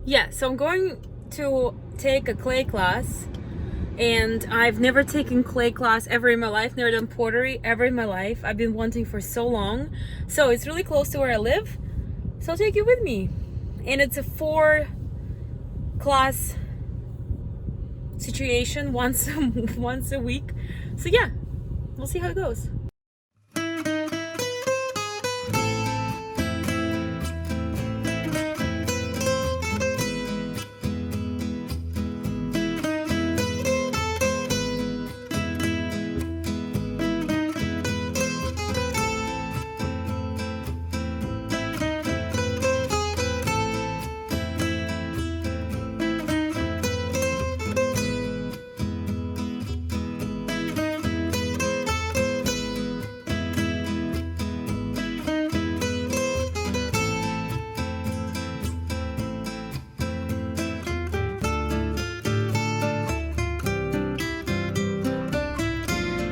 Yeah, so I'm going to take a clay class, and I've never taken clay class ever in my life, never done pottery ever in my life. I've been wanting for so long. So it's really close to where I live, so I'll take you with me. And it's a 4-class situation once a week. So yeah, we'll see how it goes.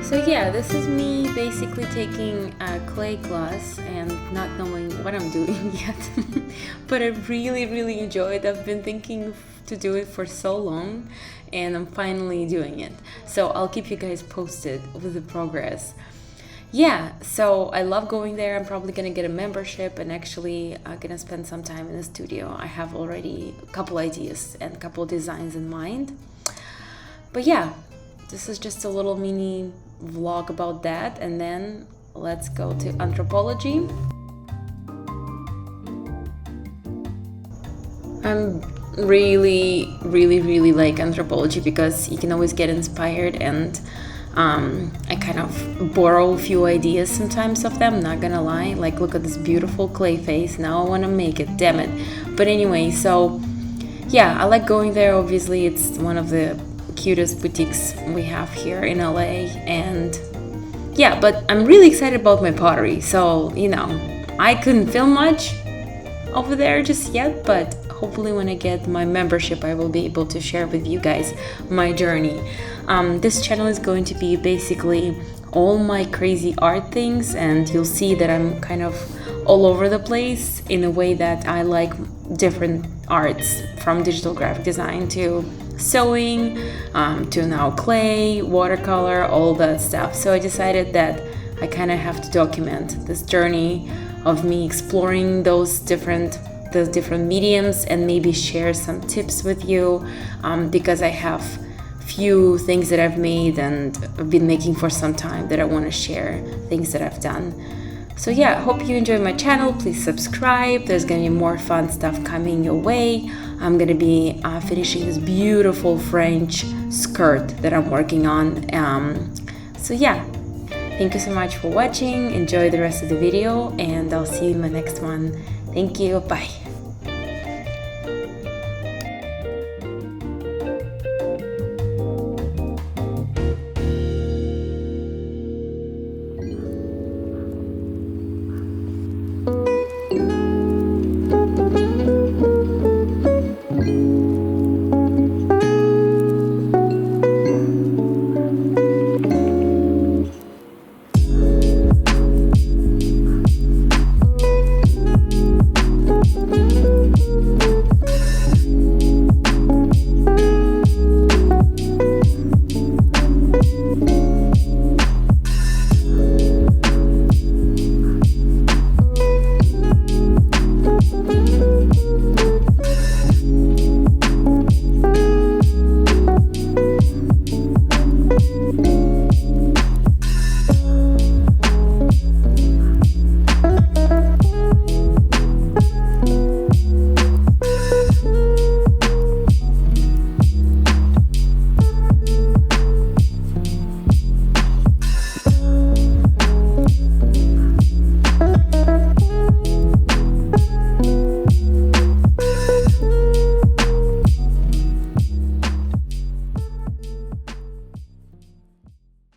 So yeah, this is me basically taking a clay class and not knowing what I'm doing yet. But I really enjoy it. I've been thinking to do it for so long, and I'm finally doing it. So I'll keep you guys posted with the progress. Yeah, so I love going there. I'm probably gonna get a membership and actually gonna spend some time in the studio. I have already a couple ideas and a couple designs in mind. But yeah, this is just a little mini vlog about that, and then let's go to Anthropology. I'm really like Anthropology because you can always get inspired, and I kind of borrow a few ideas sometimes of them, not gonna lie. Like, look at this beautiful clay face, now I want to make it, damn it. But anyway, so yeah, I like going there. Obviously it's one of the cutest boutiques we have here in LA, and yeah, but I'm really excited about my pottery. So, you know, I couldn't film much over there just yet, but hopefully when I get my membership I will be able to share with you guys my journey. This channel is going to be basically all my crazy art things, and you'll see that I'm kind of all over the place in a way that I like different arts, from digital graphic design to sewing, to now clay, watercolor, all that stuff. So I decided that I kind of have to document this journey of me exploring those different mediums, and maybe share some tips with you, because I have few things that I've made and I've been making for some time that I want to share, things that I've done. So yeah, hope you enjoy my channel. Please subscribe. There's gonna be more fun stuff coming your way. I'm gonna be finishing this beautiful French skirt that I'm working on. So yeah, thank you so much for watching. Enjoy the rest of the video, and I'll see you in my next one. Thank you. Bye.